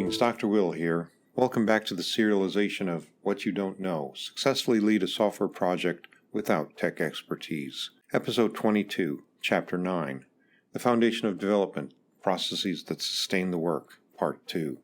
Greetings, Dr. Will here. Welcome back to the serialization of What You Don't Know, Successfully Lead a Software Project Without Tech Expertise. Episode 22, Chapter 9, The Foundation of Development, Processes that Sustain the Work, Part 2.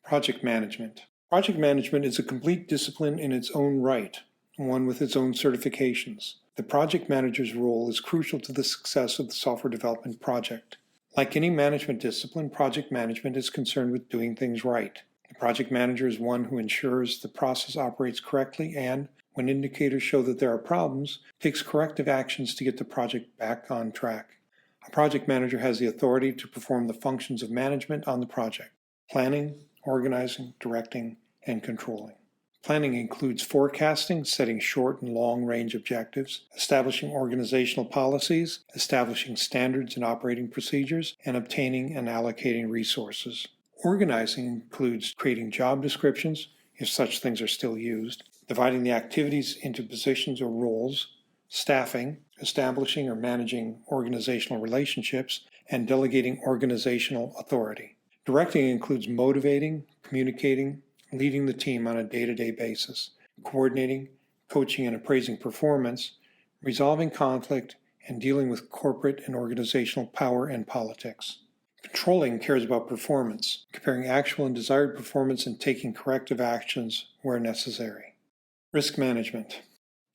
Project Management. Project management is a complete discipline in its own right, one with its own certifications. The project manager's role is crucial to the success of the software development project. Like any management discipline, project management is concerned with doing things right. The project manager is one who ensures the process operates correctly and, when indicators show that there are problems, takes corrective actions to get the project back on track. A project manager has the authority to perform the functions of management on the project: planning, organizing, directing, and controlling. Planning includes forecasting, setting short and long-range objectives, establishing organizational policies, establishing standards and operating procedures, and obtaining and allocating resources. Organizing includes creating job descriptions, if such things are still used, dividing the activities into positions or roles, staffing, establishing or managing organizational relationships, and delegating organizational authority. Directing includes motivating, communicating, leading the team on a day-to-day basis, coordinating, coaching and appraising performance, resolving conflict, and dealing with corporate and organizational power and politics. Controlling cares about performance, comparing actual and desired performance and taking corrective actions where necessary. Risk management.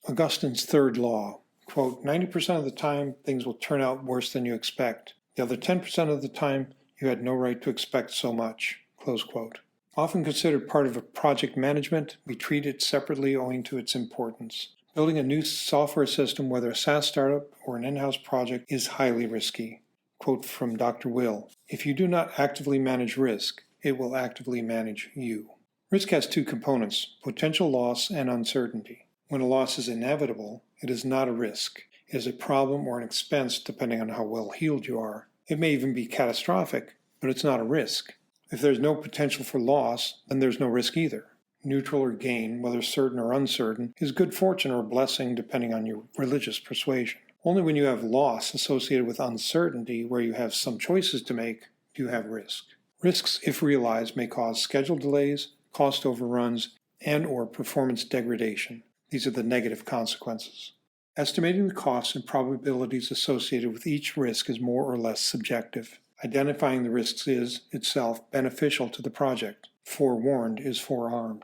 Augustine's third law, quote, 90% of the time things will turn out worse than you expect. The other 10% of the time you had no right to expect so much, close quote. Often considered part of a project management, we treat it separately owing to its importance. Building a new software system, whether a SaaS startup or an in-house project, is highly risky. Quote from Dr. Will, if you do not actively manage risk, it will actively manage you. Risk has two components, potential loss and uncertainty. When a loss is inevitable, it is not a risk. It is a problem or an expense depending on how well heeled you are. It may even be catastrophic, but it's not a risk. If there's no potential for loss, then there's no risk either. Neutral or gain, whether certain or uncertain, is good fortune or blessing depending on your religious persuasion. Only when you have loss associated with uncertainty, where you have some choices to make, do you have risk. Risks, if realized, may cause schedule delays, cost overruns, and/or performance degradation. These are the negative consequences. Estimating the costs and probabilities associated with each risk is more or less subjective. Identifying the risks is, itself, beneficial to the project. Forewarned is forearmed.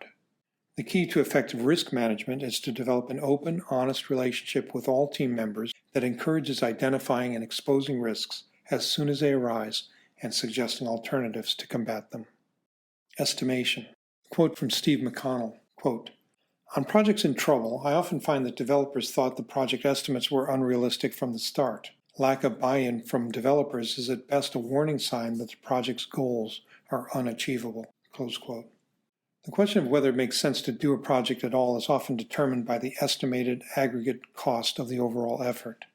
The key to effective risk management is to develop an open, honest relationship with all team members that encourages identifying and exposing risks as soon as they arise and suggesting alternatives to combat them. Estimation. Quote from Steve McConnell, quote, on projects in trouble, I often find that developers thought the project estimates were unrealistic from the start. Lack of buy-in from developers is at best a warning sign that the project's goals are unachievable, close quote. The question of whether it makes sense to do a project at all is often determined by the estimated aggregate cost of the overall effort.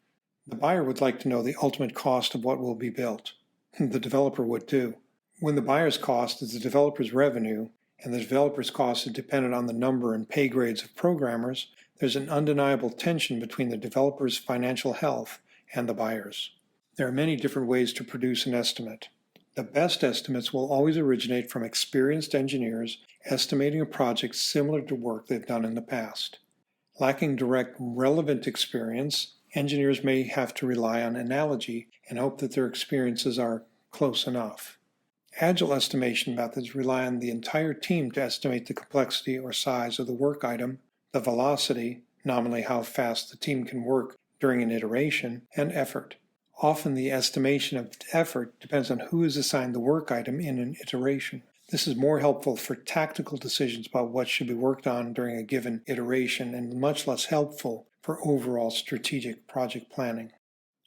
The buyer would like to know the ultimate cost of what will be built. The developer would too. When the buyer's cost is the developer's revenue, and the developer's cost is dependent on the number and pay grades of programmers, there's an undeniable tension between the developer's financial health and the buyers. There are many different ways to produce an estimate. The best estimates will always originate from experienced engineers estimating a project similar to work they've done in the past. Lacking direct, relevant experience, engineers may have to rely on analogy and hope that their experiences are close enough. Agile estimation methods rely on the entire team to estimate the complexity or size of the work item, the velocity, nominally how fast the team can work during an iteration, and effort. Often the estimation of effort depends on who is assigned the work item in an iteration. This is more helpful for tactical decisions about what should be worked on during a given iteration and much less helpful for overall strategic project planning.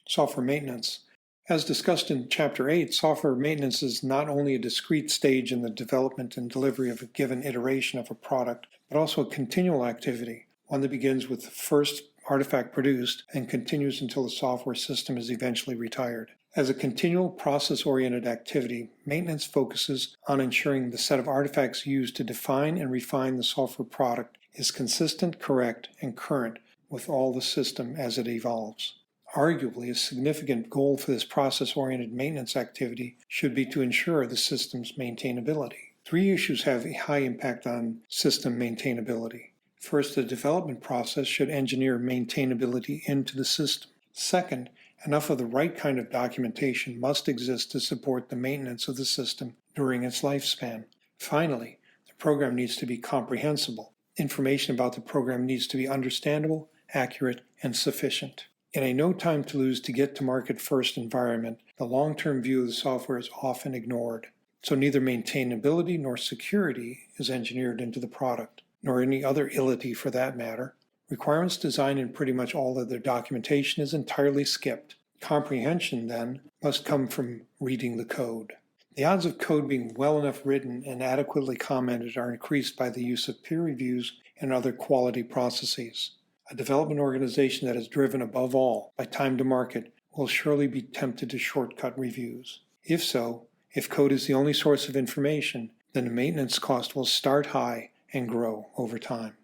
Software maintenance. As discussed in Chapter 8, software maintenance is not only a discrete stage in the development and delivery of a given iteration of a product, but also a continual activity, one that begins with the first artifact produced and continues until the software system is eventually retired. As a continual process-oriented activity, maintenance focuses on ensuring the set of artifacts used to define and refine the software product is consistent, correct, and current with all the system as it evolves. Arguably, a significant goal for this process-oriented maintenance activity should be to ensure the system's maintainability. Three issues have a high impact on system maintainability. First, the development process should engineer maintainability into the system. Second, enough of the right kind of documentation must exist to support the maintenance of the system during its lifespan. Finally, the program needs to be comprehensible. Information about the program needs to be understandable, accurate, and sufficient. In a no time to lose to get to market first environment, the long-term view of the software is often ignored. So neither maintainability nor security is engineered into the product, nor any other ility for that matter. Requirements design in pretty much all of their documentation is entirely skipped. Comprehension, then, must come from reading the code. The odds of code being well enough written and adequately commented are increased by the use of peer reviews and other quality processes. A development organization that is driven above all by time to market will surely be tempted to shortcut reviews. If code is the only source of information, then the maintenance cost will start high and grow over time.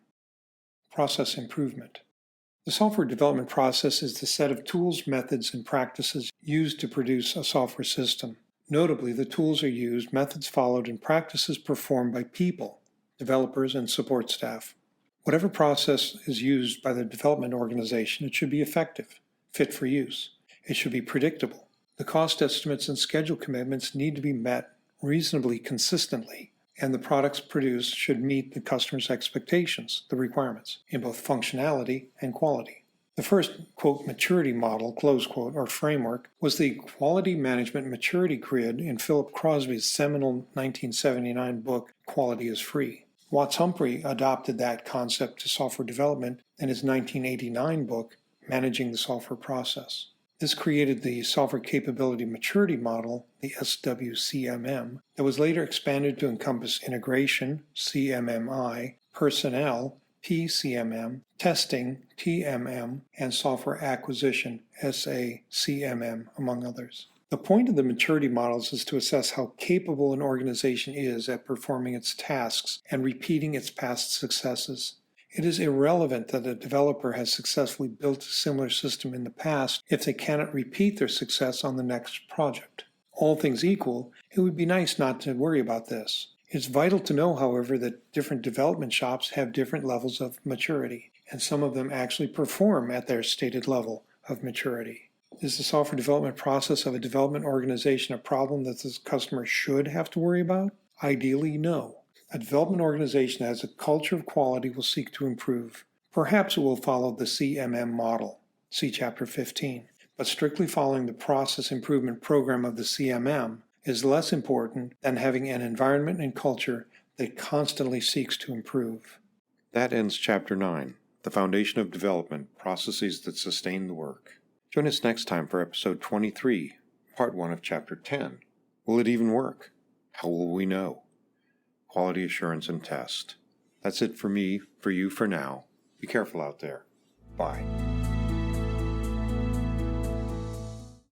Process improvement. The software development process is the set of tools, methods, and practices used to produce a software system. Notably, the tools are used, methods followed, and practices performed by people, developers, and support staff. Whatever process is used by the development organization, it should be effective, fit for use. It should be predictable. The cost estimates and schedule commitments need to be met reasonably consistently, and the products produced should meet the customer's expectations, the requirements, in both functionality and quality. The first, quote, maturity model, close quote, or framework was the Quality Management Maturity Grid in Philip Crosby's seminal 1979 book, Quality is Free. Watts Humphrey adopted that concept to software development in his 1989 book, Managing the Software Process. This created the Software Capability Maturity Model, the SWCMM, that was later expanded to encompass integration, CMMI, personnel, PCMM, testing, TMM, and software acquisition, SACMM, among others. The point of the maturity models is to assess how capable an organization is at performing its tasks and repeating its past successes. It is irrelevant that a developer has successfully built a similar system in the past if they cannot repeat their success on the next project. All things equal, it would be nice not to worry about this. It's vital to know, however, that different development shops have different levels of maturity, and some of them actually perform at their stated level of maturity. Is the software development process of a development organization a problem that the customer should have to worry about? Ideally, no. A development organization that has a culture of quality will seek to improve. Perhaps it will follow the CMM model, see Chapter 15, but strictly following the process improvement program of the CMM is less important than having an environment and culture that constantly seeks to improve. That ends Chapter 9, The Foundation of Development, Processes that Sustain the Work. Join us next time for Episode 23, Part 1 of Chapter 10. Will it even work? How will we know? Quality assurance and test. That's it for me, for you for now. Be careful out there. Bye.